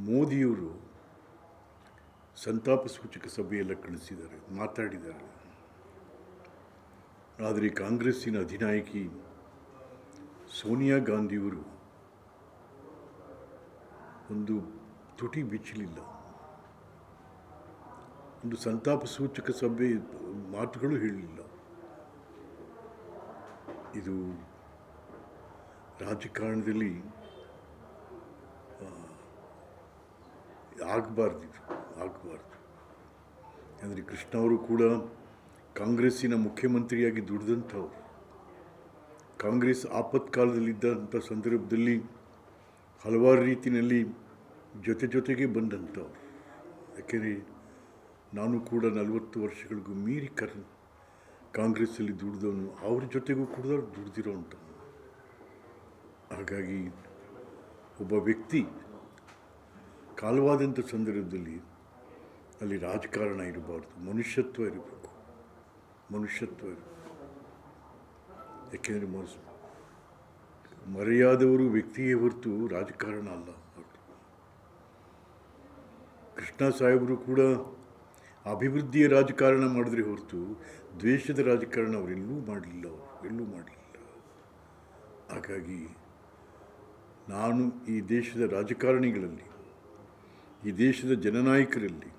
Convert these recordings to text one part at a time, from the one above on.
ಮೋದಿಯವರು ಸಂತಾಪ ಸೂಚಕ ಸಭೆಯೆಲ್ಲ ಕಳಿಸಿದ್ದಾರೆ, ಮಾತಾಡಿದ್ದಾರೆ. ಆದರೆ ಕಾಂಗ್ರೆಸ್ಸಿನ ಅಧಿನಾಯಕಿ ಸೋನಿಯಾ ಗಾಂಧಿಯವರು ಒಂದು ತುಟಿ ಬಿಚ್ಚಲಿಲ್ಲ. ಒಂದು ಸಂತಾಪ ಸೂಚಕ ಸಭೆ ಮಾತುಗಳು ಹೇಳಲಿಲ್ಲ. ಇದು ರಾಜಕಾರಣದಲ್ಲಿ ಆಗಬಾರ್ದು. ಅಂದರೆ ಕೃಷ್ಣ ಅವರು ಕೂಡ ಕಾಂಗ್ರೆಸ್ಸಿನ ಮುಖ್ಯಮಂತ್ರಿಯಾಗಿ ದುಡಿದಂಥವ್ರು. ಕಾಂಗ್ರೆಸ್ ಆಪತ್ಕಾಲದಲ್ಲಿದ್ದಂಥ ಸಂದರ್ಭದಲ್ಲಿ ಹಲವಾರು ರೀತಿಯಲ್ಲಿ ಜೊತೆಗೆ ಬಂದಂಥವ್ರು. ಯಾಕೆಂದರೆ ನಾನು ಕೂಡ 40 ವರ್ಷಗಳಿಗೂ ಮೀರಿ ಕಾಂಗ್ರೆಸ್ಸಲ್ಲಿ ದುಡಿದವನು, ಅವ್ರ ಜೊತೆಗೂ ಕೂಡ ದುಡಿದಿರೋವಂಥವ್ನು. ಹಾಗಾಗಿ ಒಬ್ಬ ವ್ಯಕ್ತಿ ಕಾಲವಾದಂಥ ಸಂದರ್ಭದಲ್ಲಿ ಅಲ್ಲಿ ರಾಜಕಾರಣ ಇರಬಾರ್ದು, ಮನುಷ್ಯತ್ವ ಇರಬೇಕು. ಯಾಕೆಂದರೆ ಮರೆಯಾದವರು ವ್ಯಕ್ತಿಯೇ ಹೊರತು ರಾಜಕಾರಣ ಅಲ್ಲ. ಕೃಷ್ಣ ಸಾಹೇಬರು ಕೂಡ ಅಭಿವೃದ್ಧಿಯ ರಾಜಕಾರಣ ಮಾಡಿದ್ರೆ ಹೊರತು ದ್ವೇಷದ ರಾಜಕಾರಣ ಅವರೆಲ್ಲೂ ಮಾಡಲಿಲ್ಲ. ಹಾಗಾಗಿ ನಾನು ಈ ದೇಶದ ರಾಜಕಾರಣಿಗಳಲ್ಲಿ, ಈ ದೇಶದ ಜನನಾಯಕರಲ್ಲಿ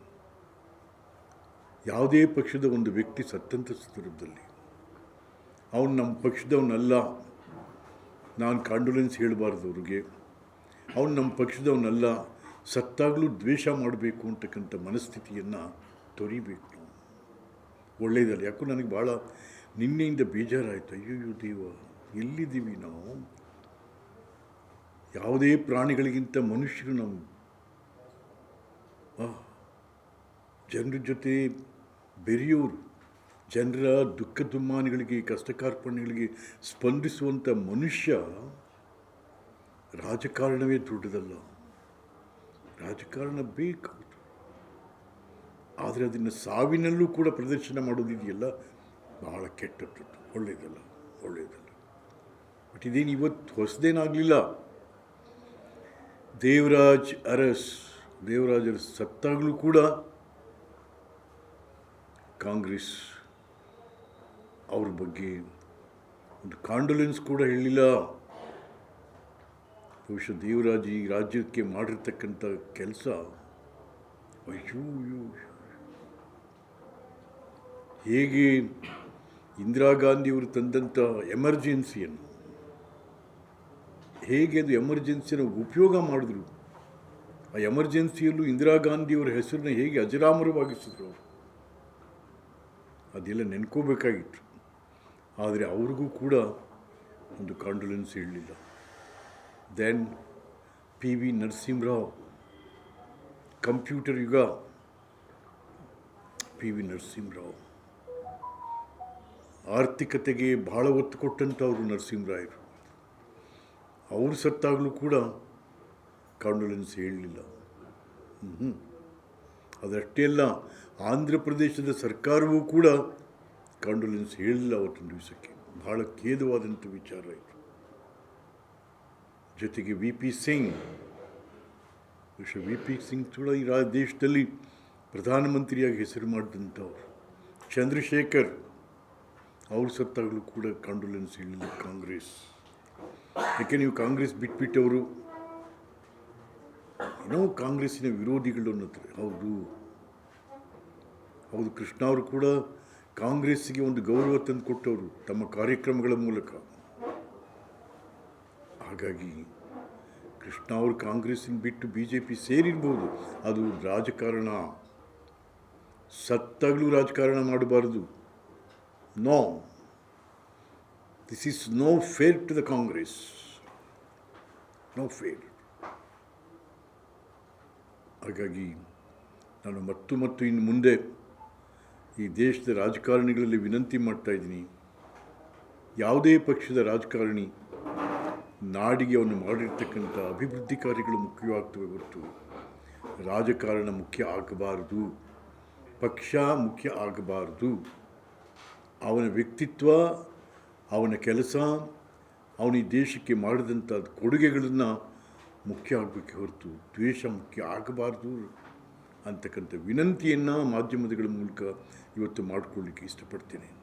ಯಾವುದೇ ಪಕ್ಷದ ಒಂದು ವ್ಯಕ್ತಿ ಸತ್ತಂಥ ಸಂದರ್ಭದಲ್ಲಿ ಅವನು ನಮ್ಮ ಪಕ್ಷದವನಲ್ಲ, ನಾನು ಕಾಂಡೋಲೆನ್ಸ್ ಹೇಳಬಾರ್ದು ಅವ್ರಿಗೆ, ಅವನು ನಮ್ಮ ಪಕ್ಷದವನಲ್ಲ, ಸತ್ತಾಗಲೂ ದ್ವೇಷ ಮಾಡಬೇಕು ಅಂತಕ್ಕಂಥ ಮನಸ್ಥಿತಿಯನ್ನು ತೊರಿಬೇಕು ನಾವು. ಒಳ್ಳೆಯದಲ್ಲ. ಯಾಕೋ ನನಗೆ ಭಾಳ ನಿನ್ನೆಯಿಂದ ಬೇಜಾರಾಯಿತು. ಅಯ್ಯೋ ದೇವ, ಎಲ್ಲಿದ್ದೀವಿ ನಾವು? ಯಾವುದೇ ಪ್ರಾಣಿಗಳಿಗಿಂತ ಮನುಷ್ಯರು ನಾವು ಜನರ ಜೊತೆ ಬೆರೆಯೋರು, ಜನರ ದುಃಖ ದುಮ್ಮಾನಗಳಿಗೆ, ಕಷ್ಟ ಕಾರ್ಪಣ್ಯಗಳಿಗೆ ಸ್ಪಂದಿಸುವಂಥ ಮನುಷ್ಯ. ರಾಜಕಾರಣವೇ ದೊಡ್ಡದಲ್ಲ, ರಾಜಕಾರಣ ಬೇಕು. ಆದರೆ ಅದನ್ನು ಸಾವಿನಲ್ಲೂ ಕೂಡ ಪ್ರದರ್ಶನ ಮಾಡೋದಿದೆಯಲ್ಲ, ಬಹಳ ಕೆಟ್ಟದ್ದು, ಒಳ್ಳೆಯದಲ್ಲ. ಬಟ್ ಇದೇನು ಇವತ್ತು ಹೊಸದೇನಾಗಲಿಲ್ಲ. ದೇವರಾಜ್ ಅರಸ್ ಸತ್ತಾಗಲೂ ಕೂಡ ಕಾಂಗ್ರೆಸ್ ಅವ್ರ ಬಗ್ಗೆ ಒಂದು ಕಾಂಡೋಲೆನ್ಸ್ ಕೂಡ ಹೇಳಲಿಲ್ಲ. ಬಹುಶಃ ದೇವರಾಜ್ ಈ ರಾಜ್ಯಕ್ಕೆ ಮಾಡಿರ್ತಕ್ಕಂಥ ಕೆಲಸ ಅಯ್ಯೋ. ಹೇಗೆ ಇಂದಿರಾ ಗಾಂಧಿಯವರು ತಂದಂಥ ಎಮರ್ಜೆನ್ಸಿಯನ್ನು, ಹೇಗೆ ಅದು ಎಮರ್ಜೆನ್ಸಿಯನ್ನು ಉಪಯೋಗ ಮಾಡಿದ್ರು, ಆ ಎಮರ್ಜೆನ್ಸಿಯಲ್ಲೂ ಇಂದಿರಾ ಗಾಂಧಿಯವರ ಹೆಸರನ್ನ ಹೇಗೆ ಅಜರಾಮರವಾಗಿಸಿದ್ರು ಅವರು, ಅದೆಲ್ಲ ನೆನ್ಕೋಬೇಕಾಗಿತ್ತು. ಆದರೆ ಅವ್ರಿಗೂ ಕೂಡ ಒಂದು ಕಾಂಡೋಲೆನ್ಸ್ ಹೇಳಲಿಲ್ಲ. ದೆನ್ PV ನರಸಿಂಹರಾವ್, ಕಂಪ್ಯೂಟರ್ ಯುಗ PV ನರಸಿಂಹರಾವ್, ಆರ್ಥಿಕತೆಗೆ ಬಹಳ ಒತ್ತು ಕೊಟ್ಟಂಥವರು ನರಸಿಂಹರಾಯರು. ಅವರು ಸತ್ತಾಗಲೂ ಕೂಡ ಕಾಂಡೋಲೆನ್ಸ್ ಹೇಳಲಿಲ್ಲ. ಅದಷ್ಟೇ ಅಲ್ಲ, ಆಂಧ್ರ ಪ್ರದೇಶದ ಸರ್ಕಾರವೂ ಕೂಡ ಕಾಂಡೋಲೆನ್ಸ್ ಹೇಳಲಿಲ್ಲ ಅವತ್ತೊಂದು ದಿವಸಕ್ಕೆ. ಬಹಳ ಖೇದವಾದಂಥ ವಿಚಾರ ಇದು. ಜೊತೆಗೆ VP ಸಿಂಗ್ ಕೂಡ ಈ ದೇಶದಲ್ಲಿ ಪ್ರಧಾನಮಂತ್ರಿಯಾಗಿ ಹೆಸರು ಮಾಡಿದಂಥವ್ರು. ಚಂದ್ರಶೇಖರ್ ಅವರು ಸತ್ತಾಗಲೂ ಕೂಡ ಕಾಂಡೋಲೆನ್ಸ್ ಹೇಳಿಲ್ಲ ಕಾಂಗ್ರೆಸ್. ಯಾಕೆ ನೀವು ಕಾಂಗ್ರೆಸ್ ಬಿಟ್ಬಿಟ್ಟವರು ಏನೋ ಕಾಂಗ್ರೆಸ್ಸಿನ ವಿರೋಧಿಗಳು ಅನ್ನತ್ತಾರೆ. ಹೌದು, ಕೃಷ್ಣ ಅವರು ಕೂಡ ಕಾಂಗ್ರೆಸ್ಸಿಗೆ ಒಂದು ಗೌರವ ತಂದು ಕೊಟ್ಟವರು ತಮ್ಮ ಕಾರ್ಯಕ್ರಮಗಳ ಮೂಲಕ. ಹಾಗಾಗಿ ಕೃಷ್ಣ ಅವರು ಕಾಂಗ್ರೆಸ್ಸಿನ ಬಿಟ್ಟು BJP ಸೇರಿರ್ಬೋದು, ಅದು ರಾಜಕಾರಣ. ಸತ್ತಾಗಲೂ ರಾಜಕಾರಣ ಮಾಡಬಾರ್ದು. No, this is no fair to the Congress, no fair. ಹಾಗಾಗಿ ನಾನು ಮತ್ತು ಇನ್ನು ಮುಂದೆ ಈ ದೇಶದ ರಾಜಕಾರಣಿಗಳಲ್ಲಿ ವಿನಂತಿ ಮಾಡ್ತಾ ಇದ್ದೀನಿ, ಯಾವುದೇ ಪಕ್ಷದ ರಾಜಕಾರಣಿ ನಾಡಿಗೆ ಅವನು ಮಾಡಿರ್ತಕ್ಕಂಥ ಅಭಿವೃದ್ಧಿ ಕಾರ್ಯಗಳು ಮುಖ್ಯವಾಗ್ತವೆ ಹೊರತು ರಾಜಕಾರಣ ಮುಖ್ಯ ಆಗಬಾರ್ದು, ಪಕ್ಷ ಮುಖ್ಯ ಆಗಬಾರ್ದು. ಅವನ ವ್ಯಕ್ತಿತ್ವ, ಅವನ ಕೆಲಸ, ಅವನ ಈ ದೇಶಕ್ಕೆ ಮಾಡಿದಂಥ ಕೊಡುಗೆಗಳನ್ನು ಮುಖ್ಯ ಆಗಬೇಕೆ ಹೊರತು ದ್ವೇಷ ಮುಖ್ಯ ಆಗಬಾರ್ದು ಅಂತಕ್ಕಂಥ ವಿನಂತಿಯನ್ನು ಮಾಧ್ಯಮಗಳ ಮೂಲಕ ಇವತ್ತು ಮಾಡಿಕೊಳ್ಳಿಕ್ಕೆ ಇಷ್ಟಪಡ್ತೇನೆ.